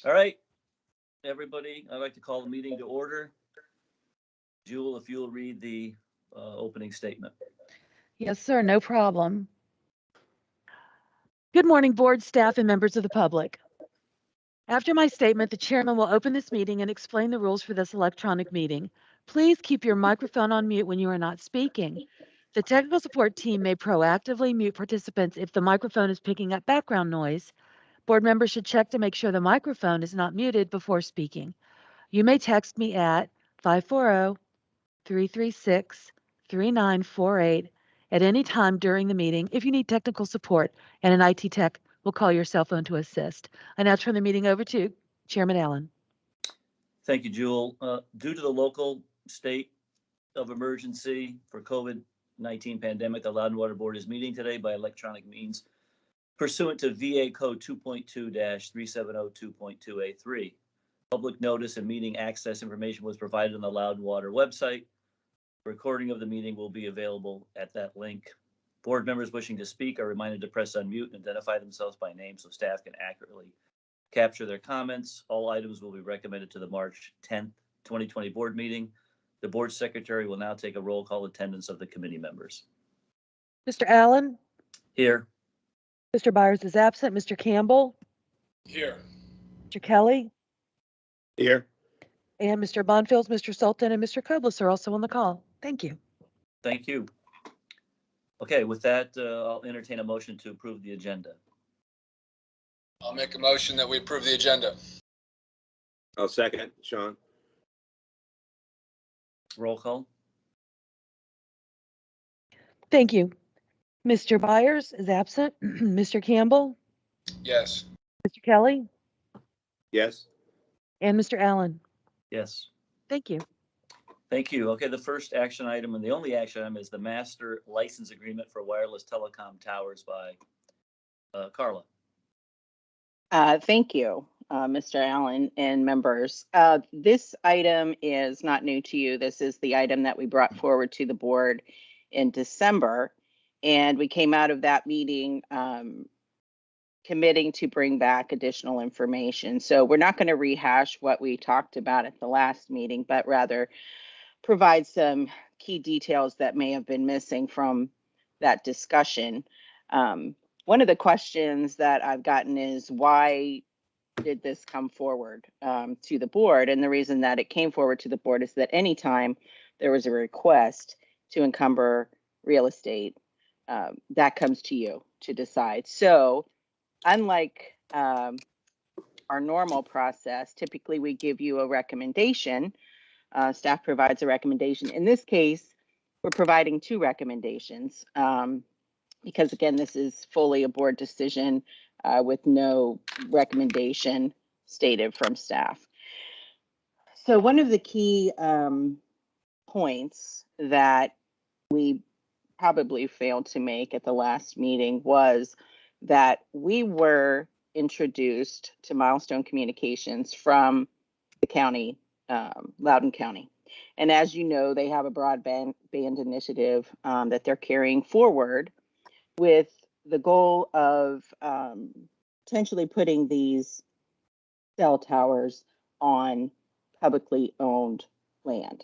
All right, everybody, I'd like to call the meeting to order. Jewel, if you'll read the opening statement. Yes, sir, no problem. Good morning, board, staff, and members of the public. After my statement, the chairman will open this meeting and explain the rules for this electronic meeting. Please keep your microphone on mute when you are not speaking. The technical support team may proactively mute participants if the microphone is picking up background noise. Board members should check to make sure the microphone is not muted before speaking. You may text me at 540-336-3948 at any time during the meeting if you need technical support, and an IT tech will call your cell phone to assist. I now turn the meeting over to Chairman Allen. Thank you, Jewel. Due to the local state of emergency for COVID-19 pandemic, the Loudon Water Board is meeting today by electronic means pursuant to VA Code 2.2-3702.2A3. Public notice and meeting access information was provided on the Loudon Water website. A recording of the meeting will be available at that link. Board members wishing to speak are reminded to press unmute and identify themselves by name so staff can accurately capture their comments. All items will be recommended to the March 10th, 2020 board meeting. The board secretary will now take a roll call attendance of the committee members. Mr. Allen? Here. Mr. Byers is absent. Mr. Campbell? Here. Mr. Kelly? Here. And Mr. Bonfield, Mr. Sultan, and Mr. Koblis are also on the call. Thank you. Thank you. Okay, with that, I'll entertain a motion to approve the agenda. I'll make a motion that we approve the agenda. I'll second, Sean. Roll call. Thank you. Mr. Byers is absent. Mr. Campbell? Yes. Mr. Kelly? Yes. And Mr. Allen? Yes. Thank you. Thank you. Okay, the first action item and the only action item is the master license agreement for wireless telecom towers by Carla. Thank you, Mr. Allen and members. This item is not new to you. This is the item that we brought forward to the board in December, and we came out of that meeting committing to bring back additional information. So we're not going to rehash what we talked about at the last meeting, but rather provide some key details that may have been missing from that discussion. One of the questions that I've gotten is, why did this come forward to the board? And the reason that it came forward to the board is that anytime there was a request to encumber real estate, that comes to you to decide. So unlike our normal process, typically we give you a recommendation. Staff provides a recommendation. In this case, we're providing two recommendations because, again, this is fully a board decision with no recommendation stated from staff. So one of the key points that we probably failed to make at the last meeting was that we were introduced to Milestone Communications from the county, Loudoun County. And as you know, they have a broadband initiative that they're carrying forward with the goal of potentially putting these cell towers on publicly owned land.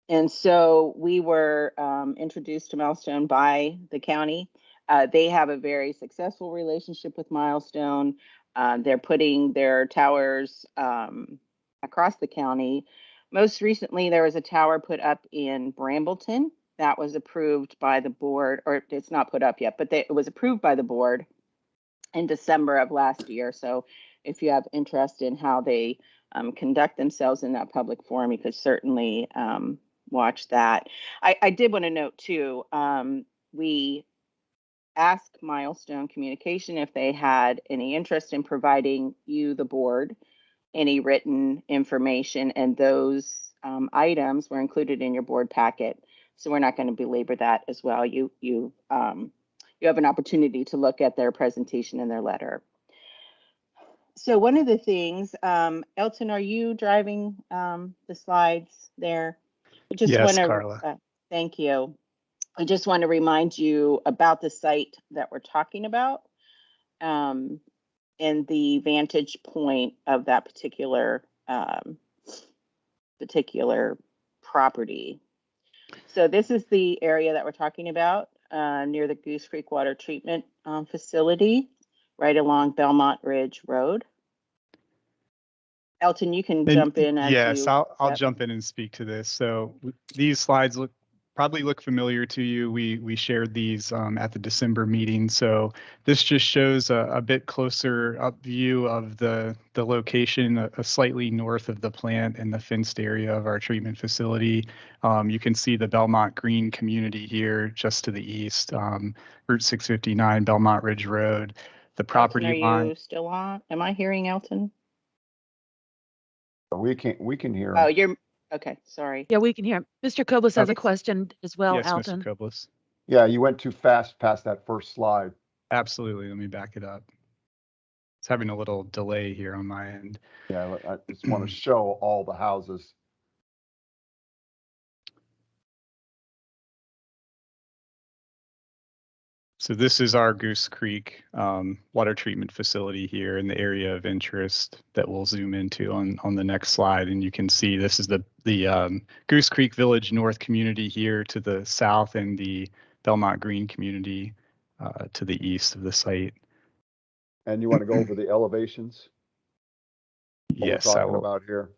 And so we were introduced to Milestone by the county. They have a very successful relationship with Milestone. They're putting their towers across the county. Most recently, there was a tower put up in Brambleton that was approved by the board, or it's not put up yet, but it was approved by the board in December of last year. So if you have interest in how they conduct themselves in that public forum, you could certainly watch that. I did want to note too, we asked Milestone Communication if they had any interest in providing you, the board, any written information, and those items were included in your board packet. So we're not going to belabor that as well. You have an opportunity to look at their presentation and their letter. So one of the things, Elton, are you driving the slides there? Yes, Carla. Thank you. I just want to remind you about the site that we're talking about. in the vantage point of that particular property. So this is the area that we're talking about near the Goose Creek Water Treatment Facility, right along Belmont Ridge Road. Elton, you can jump in as yes, you. I'll Yep. jump in and speak to this. So these slides probably look familiar to you. We shared these at the December meeting. So this just shows a bit closer up view of the location, a slightly north of the plant and the fenced area of our treatment facility. You can see the Belmont Green community here just to the east, Route 659, Belmont Ridge Road. The property Elton, line. are you still on? Am I hearing Elton? We can hear Oh, him. you're okay. Sorry. Yeah, we can hear him. Mr. Kobus has a Okay. question as well, Yes, Mr. Alton. Koblis. Yeah, you went too fast past that first slide. Absolutely. Let me back it up. It's having a little delay here on my end. Yeah, I just want to show all the houses. So this is our Goose Creek water treatment facility here in the area of interest that we'll zoom into on the next slide. And you can see this is the Goose Creek Village North community here to the south and the Belmont Green community to the east of the site. And you want to go over the elevations? What Yes, we're I talking will. about here.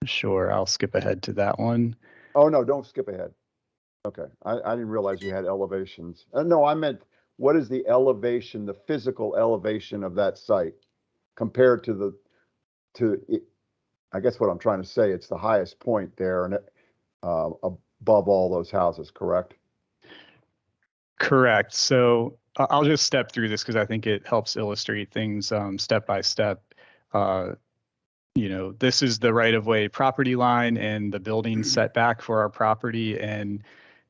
Sure, I'll skip ahead to that one. Oh, no, don't skip ahead. Okay, I didn't realize you had elevations. No, I meant, what is the elevation, the physical elevation of that site compared to I guess what I'm trying to say, it's the highest point there and above all those houses, correct? Correct. So I'll just step through this because I think it helps illustrate things step by step. This is the right-of-way property line and the building setback for our property. And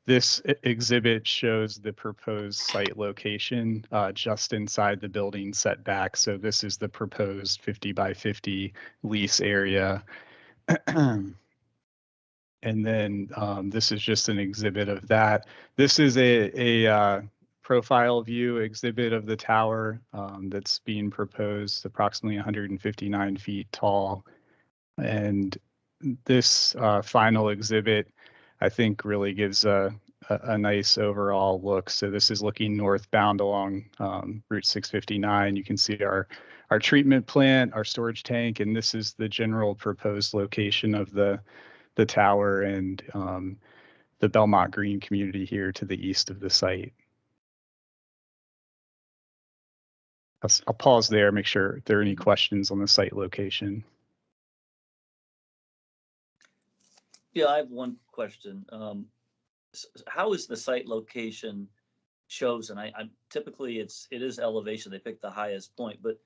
this exhibit shows the proposed site location just inside the building setback. So this is the proposed 50 by 50 lease area. And then this is just an exhibit of that. This is a profile view exhibit of the tower that's being proposed, approximately 159 feet tall. And this final exhibit, I think, really gives a nice overall look. So this is looking northbound along Route 659. You can see our treatment plant, our storage tank, and this is the general proposed location of the tower and the Belmont Green community here to the east of the site. I'll pause there, make sure if there are any questions on the site location. Yeah, I have one question. How is the site location chosen? I'm typically it is elevation. They pick the highest point, but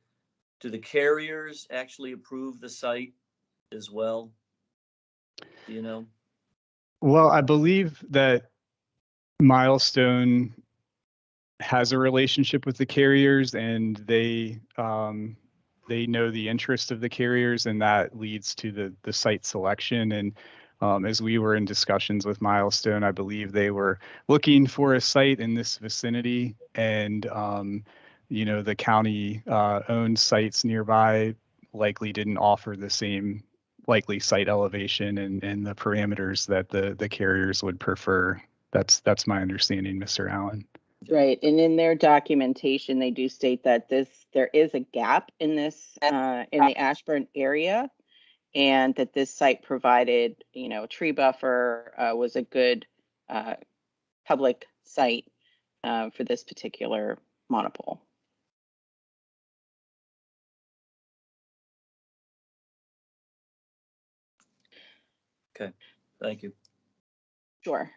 do the carriers actually approve the site as well? Do you know? Well, I believe that Milestone has a relationship with the carriers, and they know the interest of the carriers, and that leads to the site selection. And as we were in discussions with Milestone, I believe they were looking for a site in this vicinity, and the county owned sites nearby likely didn't offer the same likely site elevation and the parameters that the carriers would prefer. That's my understanding, Mr. Allen. Right, and in their documentation, they do state that there is a gap in this in the Ashburn area, and that this site provided, a tree buffer, was a good public site for this particular monopole. Okay, thank you. Sure.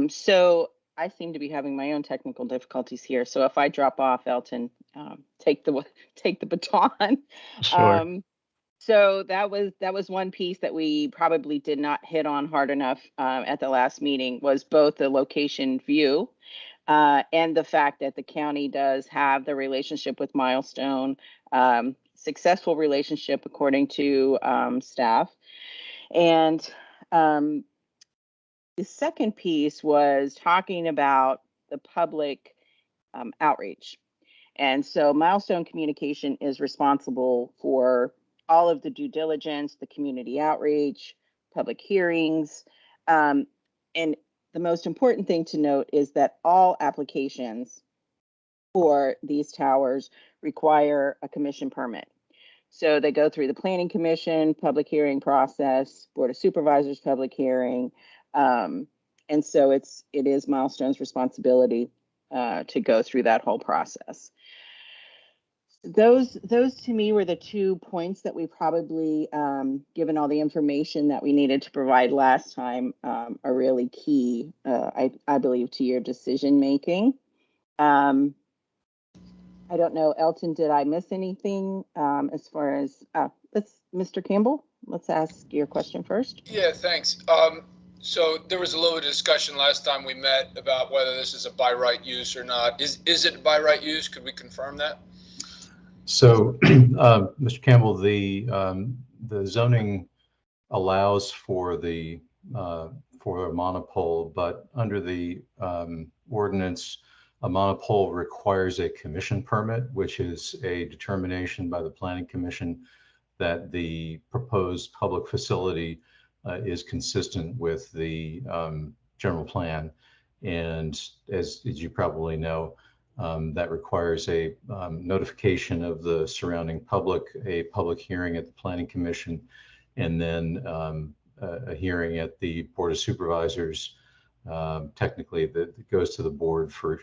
So I seem to be having my own technical difficulties here. So if I drop off, Elton, take the baton. Sure. So that was one piece that we probably did not hit on hard enough at the last meeting, was both the location view and the fact that the county does have the relationship with Milestone, successful relationship according to staff. And the second piece was talking about the public outreach. And so Milestone Communication is responsible for all of the due diligence, the community outreach, public hearings. And the most important thing to note is that all applications for these towers require a commission permit. So they go through the Planning Commission, public hearing process, Board of Supervisors, public hearing. And so it is Milestone's responsibility to go through that whole process. Those to me were the 2 points that we probably, given all the information that we needed to provide last time, are really key, I believe, to your decision making. I don't know, Elton, did I miss anything as far as, Mr. Campbell, let's ask your question first. Yeah, thanks. So there was a little discussion last time we met about whether this is a by right use or not. Is it by right use? Could we confirm that? So, Mr. Campbell, the zoning allows for a monopole, but under the ordinance, a monopole requires a commission permit, which is a determination by the Planning Commission that the proposed public facility is consistent with the general plan. And as you probably know, that requires a notification of the surrounding public, a public hearing at the Planning Commission, and then a hearing at the Board of Supervisors. Technically, that goes to the board for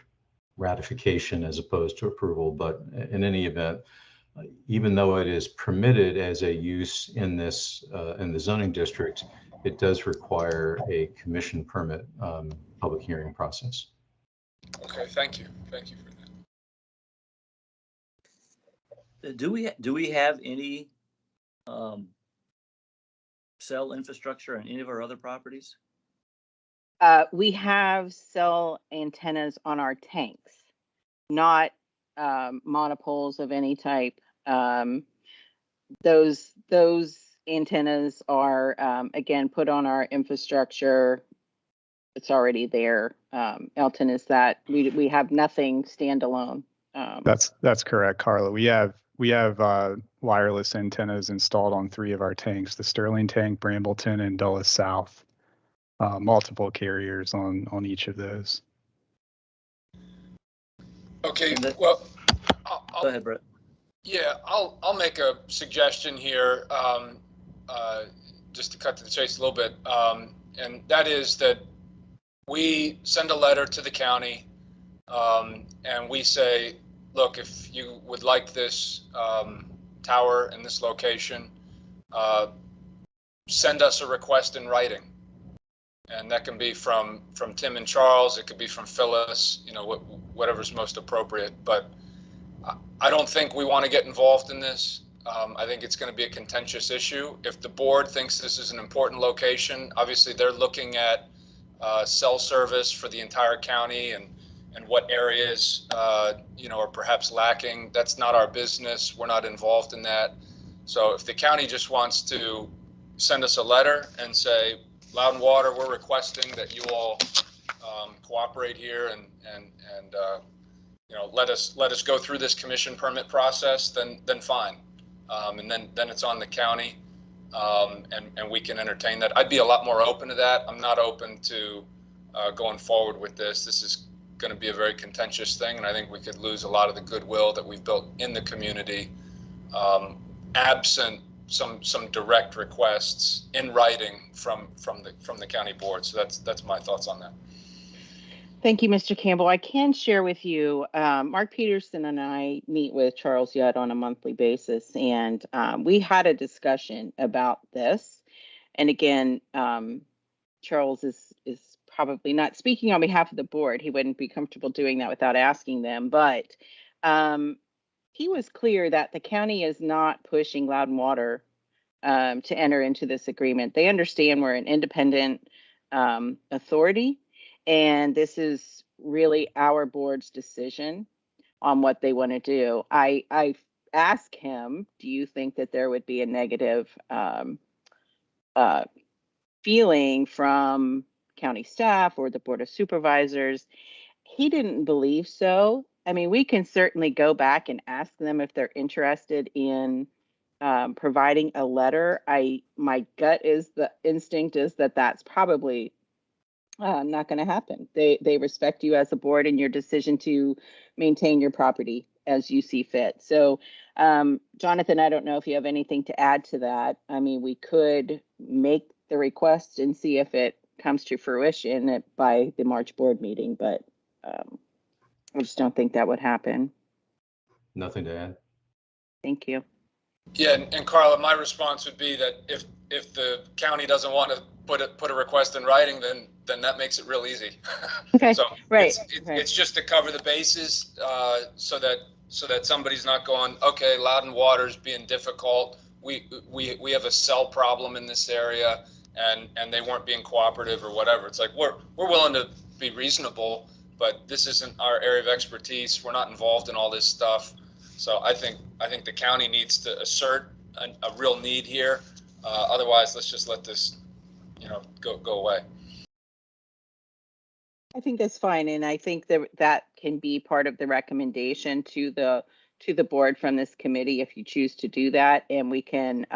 ratification as opposed to approval. But in any event, even though it is permitted as a use in this in the zoning district, it does require a commission permit public hearing process. Okay, thank you. Thank you for that. Do we have any cell infrastructure on any of our other properties? We have cell antennas on our tanks, not monopoles of any type. Those antennas are, again, put on our infrastructure. It's already there. Elton, is that we have nothing standalone? That's correct, Carla. We have wireless antennas installed on 3 of our tanks: the Sterling tank, Brambleton, and Dulles South. Multiple carriers on each of those. Okay, well, Go ahead, Brett. Yeah, I'll make a suggestion here, just to cut to the chase a little bit, and that is that we send a letter to the county, and we say, look, if you would like this tower in this location, send us a request in writing. And that can be from Tim and Charles. It could be from Phyllis, you know, whatever's most appropriate. But I don't think we want to get involved in this. I think it's going to be a contentious issue. If the board thinks this is an important location, obviously they're looking at cell service for the entire county and what areas, you know, are perhaps lacking. That's not our business. We're not involved in that. So if the county just wants to send us a letter and say, Loud and Water, we're requesting that you all cooperate here and you know, let us go through this commission permit process, then fine, and then it's on the county, and we can entertain that. I'd be a lot more open to that. I'm not open to going forward with this. This is going to be a very contentious thing, and I think we could lose a lot of the goodwill that we've built in the community, absent some direct requests in writing from the county board. So that's my thoughts on that. Thank you, Mr. Campbell. I can share with you, Mark Peterson and I meet with Charles Yudd on a monthly basis, and we had a discussion about this. And again, Charles is probably not speaking on behalf of the board. He wouldn't be comfortable doing that without asking them, but he was clear that the county is not pushing Loud and Water to enter into this agreement. They understand we're an independent authority, and this is really our board's decision on what they want to do. I asked him, do you think that there would be a negative feeling from county staff or the Board of Supervisors? He didn't believe so. I mean, we can certainly go back and ask them if they're interested in providing a letter. My gut is the instinct is that that's probably not going to happen. They respect you as a board and your decision to maintain your property as you see fit. So, Jonathan, I don't know if you have anything to add to that. I mean, we could make the request and see if it comes to fruition by the March board meeting, but I just don't think that would happen. Nothing to add. Thank you. Yeah, and Carla, my response would be that if the county doesn't want to put a request in writing, then that makes it real easy. Okay, So right, it's just to cover the bases, so that somebody's not going, okay, Loudon Water's being difficult. We have a cell problem in this area, and they weren't being cooperative or whatever. It's like we're willing to be reasonable, but this isn't our area of expertise. We're not involved in all this stuff. So I think the county needs to assert a real need here. Otherwise, let's just let this, go away. I think that's fine, and I think that can be part of the recommendation to the board from this committee if you choose to do that, and we can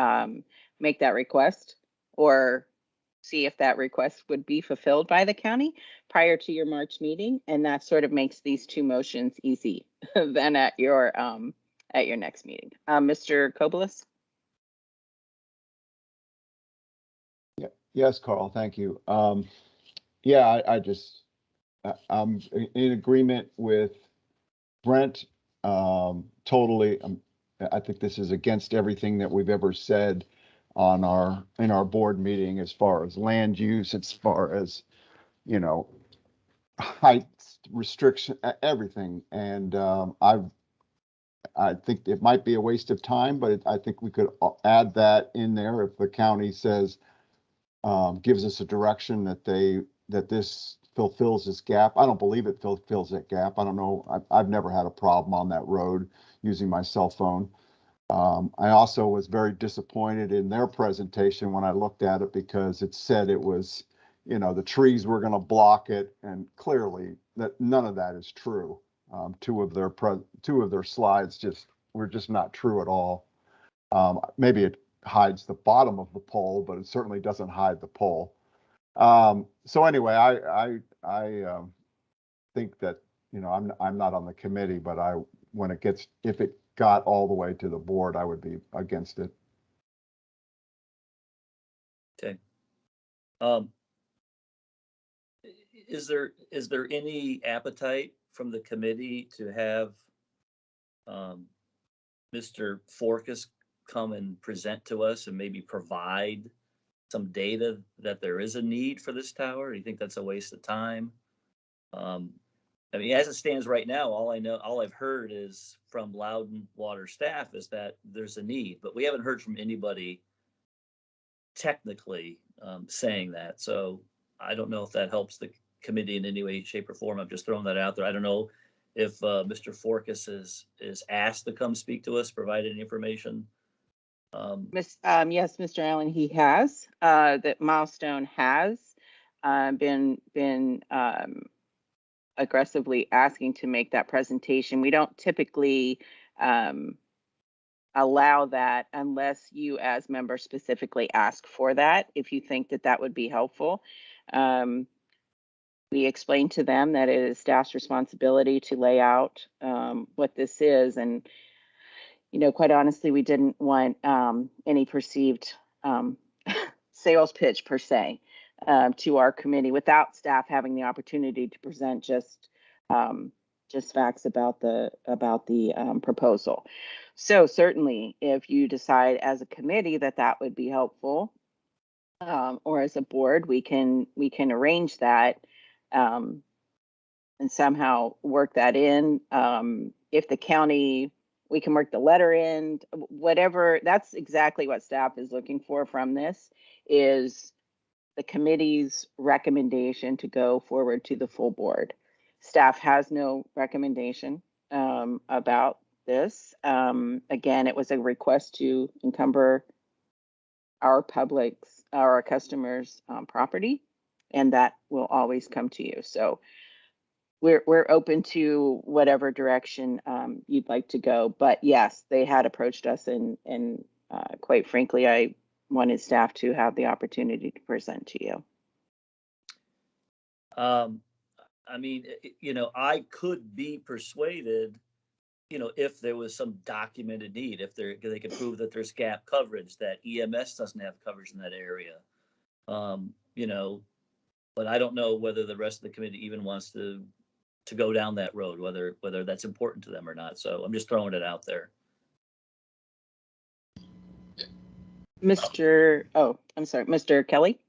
make that request or see if that request would be fulfilled by the county prior to your March meeting, and that sort of makes these two motions easy then at your next meeting. Mr. Kobelis? Yes, Carl, thank you. Yeah, I'm in agreement with Brent. Totally. I think this is against everything that we've ever said in our board meeting, as far as land use, as far as, height restriction, everything. And I think it might be a waste of time, but I think we could add that in there if the county says, gives us a direction that this fulfills this gap. I don't believe it fulfills that gap. I don't know. I've never had a problem on that road using my cell phone. I also was very disappointed in their presentation when I looked at it, because it said it was, the trees were going to block it, and clearly that none of that is true. Two of their slides were just not true at all. Maybe it hides the bottom of the pole, but it certainly doesn't hide the pole. So anyway, I think that, I'm not on the committee, but if it got all the way to the board, I would be against it. Okay. Is there any appetite from the committee to have Mr. Forkas come and present to us and maybe provide some data that there is a need for this tower? Do you think that's a waste of time? I mean, as it stands right now, all I've heard is from Loudon Water staff is that there's a need, but we haven't heard from anybody technically saying that. So I don't know if that helps the committee in any way, shape, or form. I'm just throwing that out there. I don't know if Mr. Forkas is asked to come speak to us, provide any information. Yes, Mr. Allen, he has. That Milestone has been aggressively asking to make that presentation. We don't typically allow that unless you as members specifically ask for that, if you think that would be helpful. We explained to them that it is staff's responsibility to lay out what this is, and quite honestly, we didn't want any perceived sales pitch per se to our committee without staff having the opportunity to present just facts about the proposal. So certainly, if you decide as a committee that would be helpful, or as a board, we can arrange that and somehow work that in. If the county, we can work the letter in, whatever. That's exactly what staff is looking for from this, is the committee's recommendation to go forward to the full board. Staff has no recommendation about this. Again, it was a request to encumber our customers' property, and that will always come to you. So we're open to whatever direction you'd like to go. But yes, they had approached us, and quite frankly, I wanted staff to have the opportunity to present to you. I mean, I could be persuaded, if there was some documented need, if they could prove that there's gap coverage, that EMS doesn't have coverage in that area. But I don't know whether the rest of the committee even wants to go down that road, whether that's important to them or not. So I'm just throwing it out there. I'm sorry, Mr. Kelly?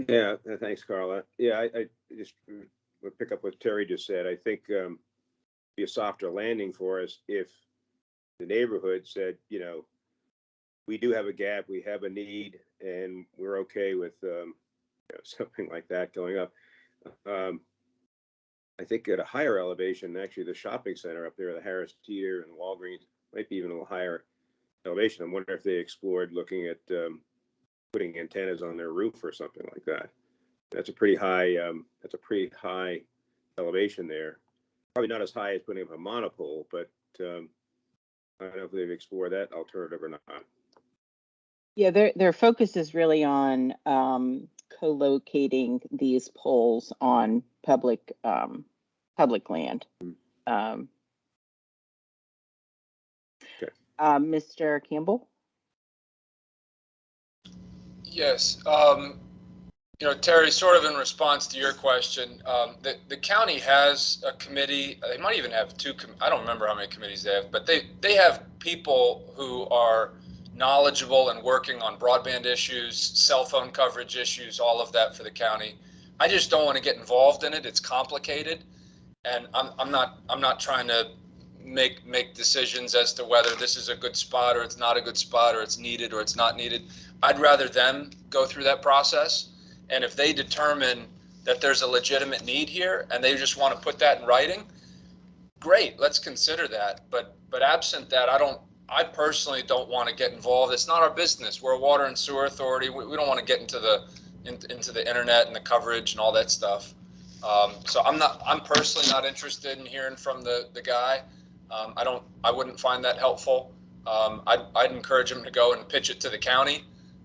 Yeah, thanks, Carla. Yeah, I just would pick up what Terry just said. I think be a softer landing for us if the neighborhood said, we do have a gap, we have a need, and we're okay with something like that going up. I think at a higher elevation, actually the shopping center up there, the Harris Teeter and Walgreens, might be even a little higher elevation. I wonder if they explored looking at putting antennas on their roof or something like that. That's a pretty high. That's a pretty high elevation there. Probably not as high as putting up a monopole, but I don't know if they've explored that alternative or not. Yeah, their focus is really on co-locating these poles on public land. Okay. Mr. Campbell? Yes. Terry, sort of in response to your question, the county has a committee. They might even have two. I don't remember how many committees they have, but they have people who are knowledgeable and working on broadband issues, cell phone coverage issues, all of that for the county. I just don't want to get involved in it. It's complicated, and I'm not trying to make decisions as to whether this is a good spot or it's not a good spot or it's needed or it's not needed. I'd rather them go through that process. And if they determine that there's a legitimate need here and they just want to put that in writing, great, let's consider that. But absent that, I personally don't want to get involved. It's not our business. We're a water and sewer authority. We don't want to get into the internet and the coverage and all that stuff. So I'm personally not interested in hearing from the guy. I wouldn't find that helpful. I'd encourage him to go and pitch it to the county.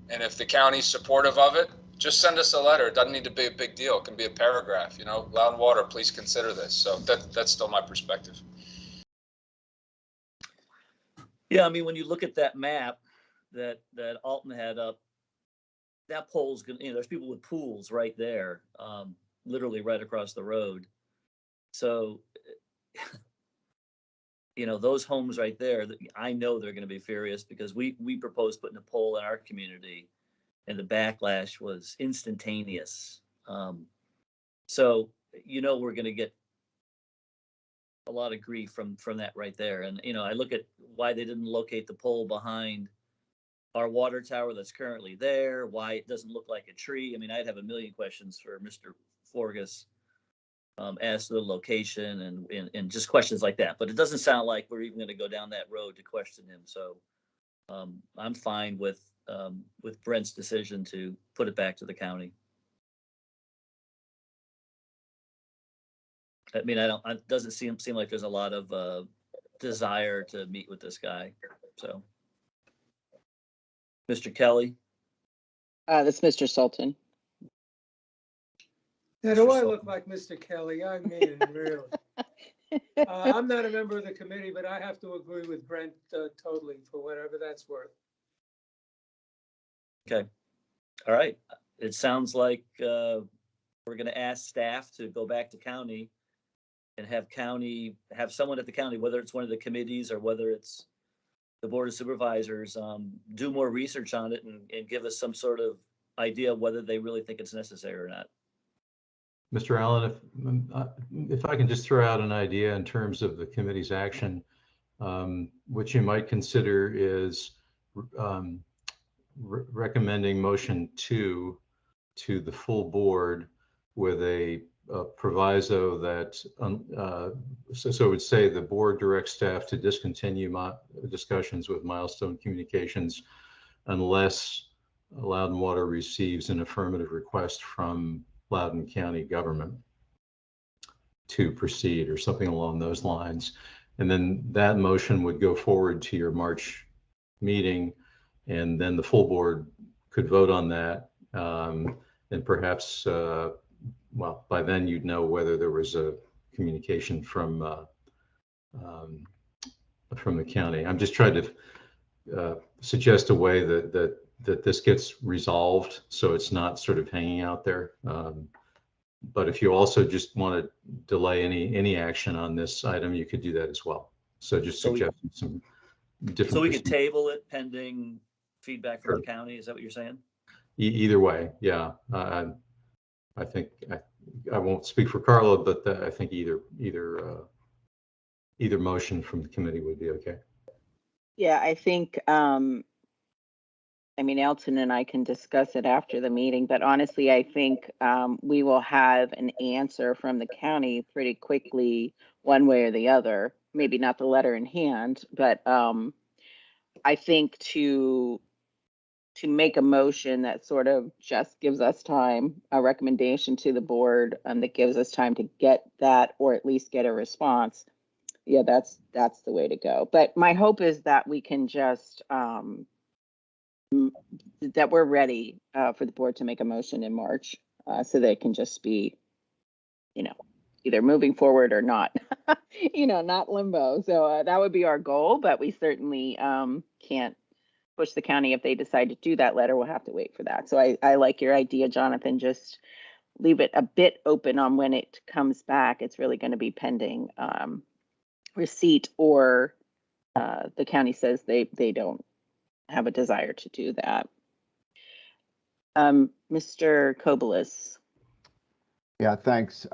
And if the county's supportive of it, just send us a letter. It doesn't need to be a big deal. It can be a paragraph, Loud and Water, please consider this. So that's still my perspective. Yeah, I mean, when you look at that map that Alton had up, that pole's gonna, there's people with pools right there, literally right across the road. So, those homes right there, I know they're going to be furious because we proposed putting a pole in our community, and the backlash was instantaneous. So we're going to get a lot of grief from that right there. And I look at why they didn't locate the pole behind our water tower that's currently there, why it doesn't look like a tree. I mean, I'd have a million questions for Mr. Forgas as to the location and just questions like that. But it doesn't sound like we're even going to go down that road to question him. So I'm fine with Brent's decision to put it back to the county. I mean, it doesn't seem like there's a lot of desire to meet with this guy. So, Mr. Kelly. That's Mr. Sultan. Yeah, do I look like Mr. Kelly? I mean, really. I'm not a member of the committee, but I have to agree with Brent totally for whatever that's worth. Okay. All right. It sounds like we're going to ask staff to go back to county and have someone at the county, whether it's one of the committees or whether it's the Board of Supervisors, do more research on it and give us some sort of idea of whether they really think it's necessary or not. Mr. Allen, if I can just throw out an idea in terms of the committee's action, what you might consider is recommending motion 2 to the full board with a proviso that, so it would say the board directs staff to discontinue discussions with Milestone Communications unless Loudoun Water receives an affirmative request from Loudoun County government. to proceed or something along those lines. And then that motion would go forward to your March meeting, and then the full board could vote on that. And perhaps, well, by then you'd know whether there was a communication from the county. I'm just trying to suggest a way that this gets resolved so it's not sort of hanging out there. But if you also just want to delay any action on this item, you could do that as well. So just So we- suggesting some different. So we could procedures. table it pending feedback from the county. Is that what you're saying? Either way, yeah. I think I won't speak for Carla, but I think either motion from the committee would be okay. Yeah, I think, I mean, Elton and I can discuss it after the meeting, but honestly, I think we will have an answer from the county pretty quickly, one way or the other. Maybe not the letter in hand, but I think to make a motion that sort of just gives us time, a recommendation to the board that gives us time to get that, or at least get a response. Yeah, that's the way to go. But my hope is that we can just that we're ready for the board to make a motion in March, so they can just be, either moving forward or not, not limbo. So that would be our goal, but we certainly can't push the county if they decide to do that letter. We'll have to wait for that. So I like your idea, Jonathan, just leave it a bit open on when it comes back. It's really going to be pending receipt, or the county says they don't have a desire to do that. Mr. Kobelis. Yeah, thanks.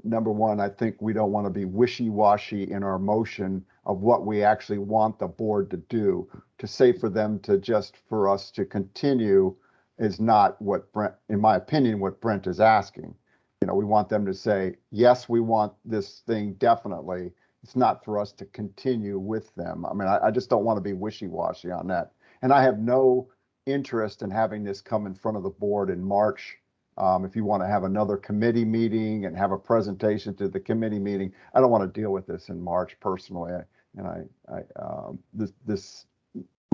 Number one, I think we don't want to be wishy-washy in our motion of what we actually want the board to do. To say for them to just for us to continue is not what Brent, in my opinion, what Brent is asking. We want them to say, yes, we want this thing definitely. It's not for us to continue with them. I mean, I just don't want to be wishy-washy on that. And I have no interest in having this come in front of the board in March. If you want to have another committee meeting and have a presentation to the committee meeting, I don't want to deal with this in March personally. We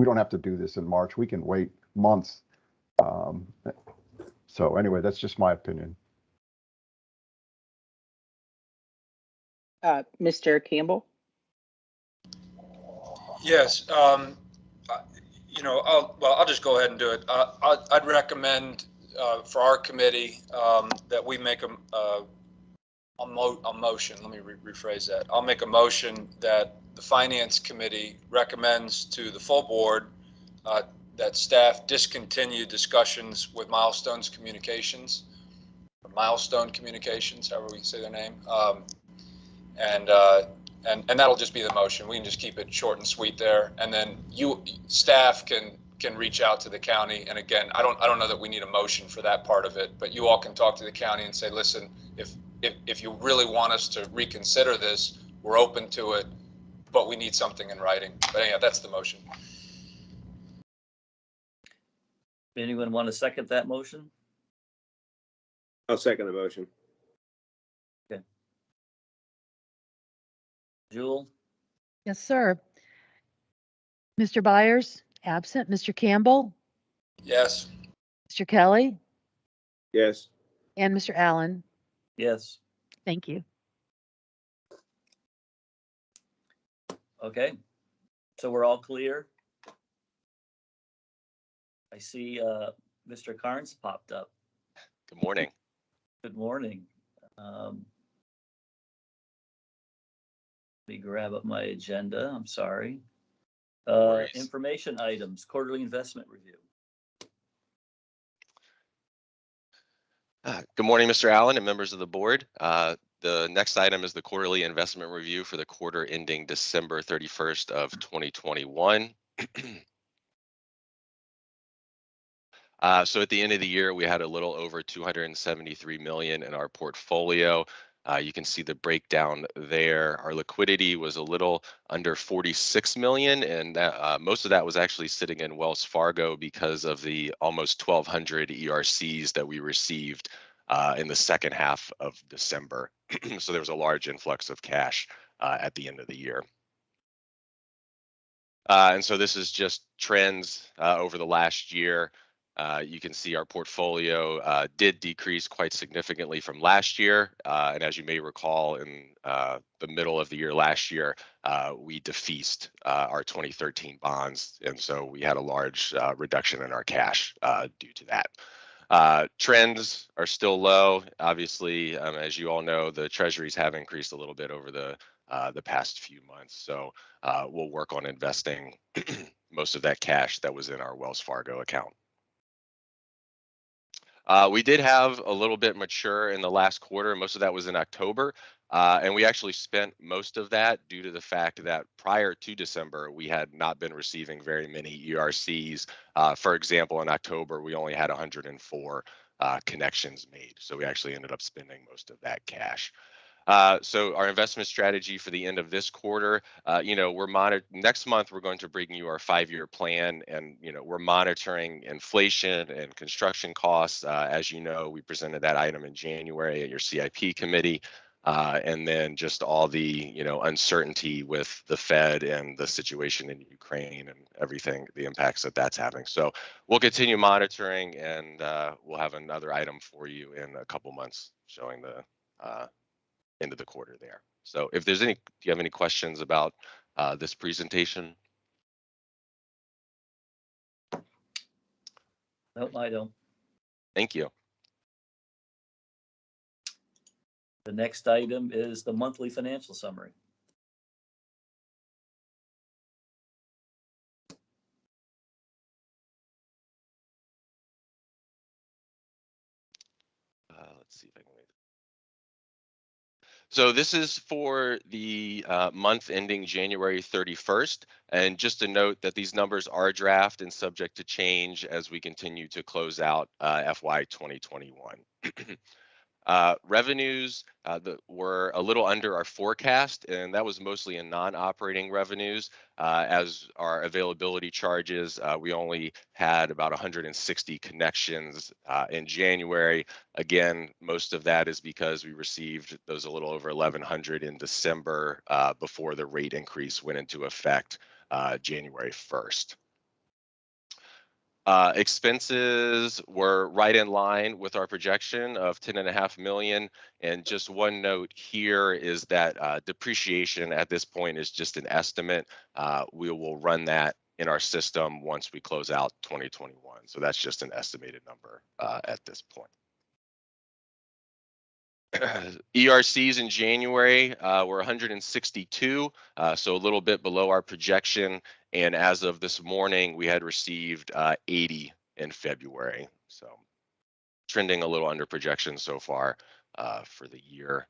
don't have to do this in March. We can wait months. So anyway, that's just my opinion. Mr. Campbell. Yes, I'll just go ahead and do it. I'd recommend for our committee that we make a motion. Let me rephrase that. I'll make a motion that the Finance Committee recommends to the full board that staff discontinue discussions with Milestone Communications, however we say their name. And that'll just be the motion. We can just keep it short and sweet there. And then staff can reach out to the county. And again, I don't know that we need a motion for that part of it, but you all can talk to the county and say, listen, if you really want us to reconsider this, we're open to it, but we need something in writing. But anyhow, that's the motion. Anyone want to second that motion? I'll second the motion. Jewel? Yes, sir. Mr. Byers, absent. Mr. Campbell, Yes. Mr. Kelly, Yes. and Mr. Allen. Yes. Thank you. Okay. So we're all clear. I see Mr. Carnes popped up. Good morning. Good morning. Let me grab up my agenda. I'm sorry. worries. Information items, quarterly investment review. Good morning, Mr. Allen and members of the board. The next item is the quarterly investment review for the quarter ending December 31st of 2021. So at the end of the year, we had a little over 273 million in our portfolio. You can see the breakdown there. Our liquidity was a little under 46 million, and that, most of that was actually sitting in Wells Fargo because of the almost 1,200 ERCs that we received in the second half of December. So there was a large influx of cash at the end of the year. And so this is just trends over the last year. You can see our portfolio did decrease quite significantly from last year. And as you may recall, in the middle of the year last year, we defeased our 2013 bonds. And so we had a large reduction in our cash due to that. Trends are still low. Obviously, as you all know, the treasuries have increased a little bit over the past few months. So we'll work on investing most of that cash that was in our Wells Fargo account. We did have a little bit mature in the last quarter. Most of that was in October. And we actually spent most of that due to the fact that prior to December, we had not been receiving very many ERCs. For example, in October, we only had 104 connections made. So we actually ended up spending most of that cash. So our investment strategy for the end of this quarter, next month, we're going to bring you our 5-year plan, and, we're monitoring inflation and construction costs. As you know, we presented that item in January at your CIP committee. And then just all the, uncertainty with the Fed and the situation in Ukraine and everything, the impacts that that's having. So we'll continue monitoring, and we'll have another item for you in a couple months showing the end of the quarter there. So if there's do you have any questions about this presentation? No, I don't. Thank you. The next item is the monthly financial summary. Let's see if I can read it. So this is for the month ending January 31st. And just to note that these numbers are draft and subject to change as we continue to close out FY 2021. Revenues were a little under our forecast, and that was mostly in non-operating revenues. As our availability charges, we only had about 160 connections in January. Again, most of that is because we received those a little over 1,100 in December before the rate increase went into effect January 1st. Expenses were right in line with our projection of 10.5 million. And just one note here is that depreciation at this point is just an estimate. We will run that in our system once we close out 2021. So that's just an estimated number at this point. ERCs in January were 162, so a little bit below our projection. And as of this morning, we had received 80 in February. So trending a little under projection so far for the year.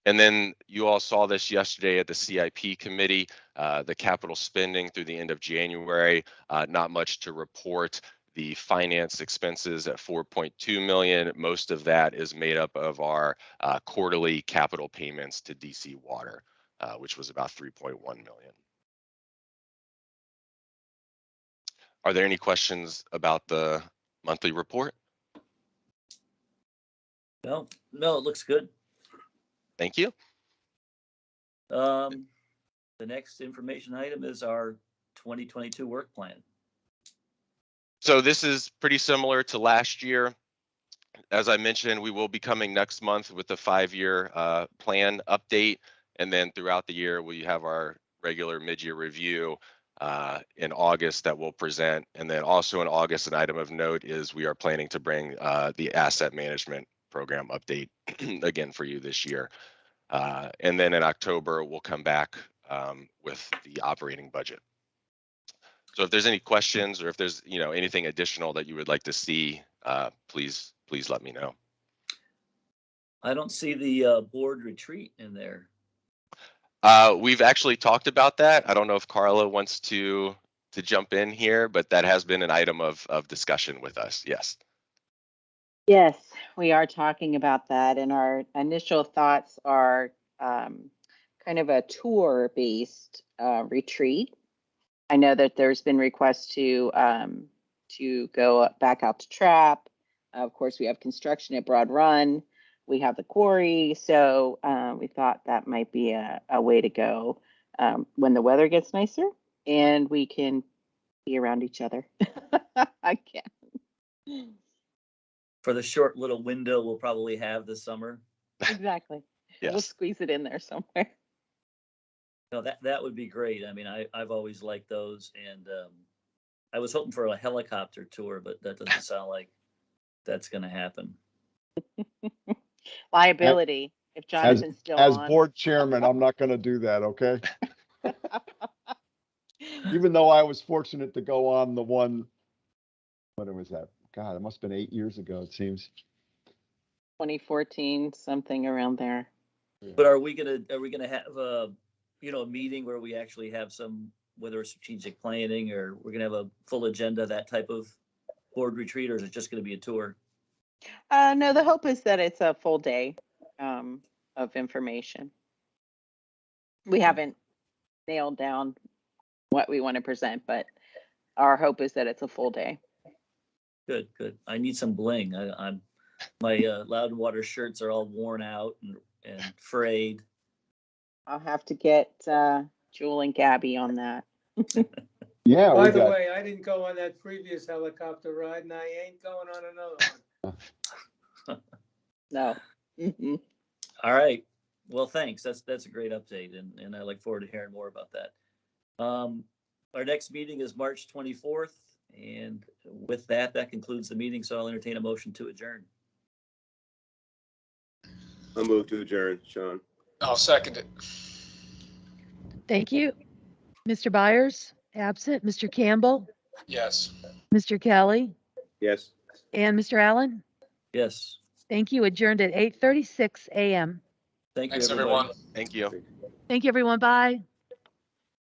And then you all saw this yesterday at the CIP committee, the capital spending through the end of January, not much to report. The finance expenses at 4.2 million, most of that is made up of our quarterly capital payments to DC Water, which was about 3.1 million. Are there any questions about the monthly report? No, it looks good. Thank you. The next information item is our 2022 work plan. So this is pretty similar to last year. As I mentioned, we will be coming next month with the 5-year plan update. And then throughout the year, we have our regular mid-year review in August that we'll present. And then also in August, an item of note is we are planning to bring the asset management program update again for you this year. And then in October, we'll come back with the operating budget. So if there's any questions or if there's anything additional that you would like to see, please let me know. I don't see the board retreat in there. We've actually talked about that. I don't know if Carla wants to jump in here, but that has been an item of discussion with us. Yes. Yes, we are talking about that, and our initial thoughts are kind of a tour-based retreat. I know that there's been requests to go back out to TRAP Of course, we have construction at Broad Run. We have the quarry. So we thought that might be a way to go when the weather gets nicer and we can be around each other. I can't. For the short little window we'll probably have this summer. Exactly. We'll Yes. squeeze it in there somewhere. No, that would be great. I mean, I've always liked those, and I was hoping for a helicopter tour, but that doesn't sound like that's going to happen. Liability, if Jonathan's still As on. board chairman, I'm not gonna do that, okay? Even though I was fortunate to go on the one, when was that? God, it must have been 8 years ago, it seems. 2014, something around there. But are we gonna have a meeting where we actually have some, whether it's strategic planning or we're gonna have a full agenda, that type of board retreat, or is it just gonna be a tour? No, the hope is that it's a full day of information. We haven't nailed down what we want to present, but our hope is that it's a full day. Good, good. I need some bling. My Loud and Water shirts are all worn out and frayed. I'll have to get Jewel and Gabby on that. Yeah, By we the got, way, I didn't go on that previous helicopter ride and I ain't going on another one. No. Mhm. All right. Well, thanks. That's a great update, and I look forward to hearing more about that. Our next meeting is March 24th, and with that concludes the meeting. So I'll entertain a motion to adjourn. I'll move to adjourn, Sean. I'll second it. Thank you. Mr. Byers, absent. Mr. Campbell, Yes. Mr. Kelly, Yes. and Mr. Allen. Yes. Thank you. Adjourned at 8:36 a.m. Thank you, Thanks, everybody. everyone. Thank you. Thank you, everyone. Bye.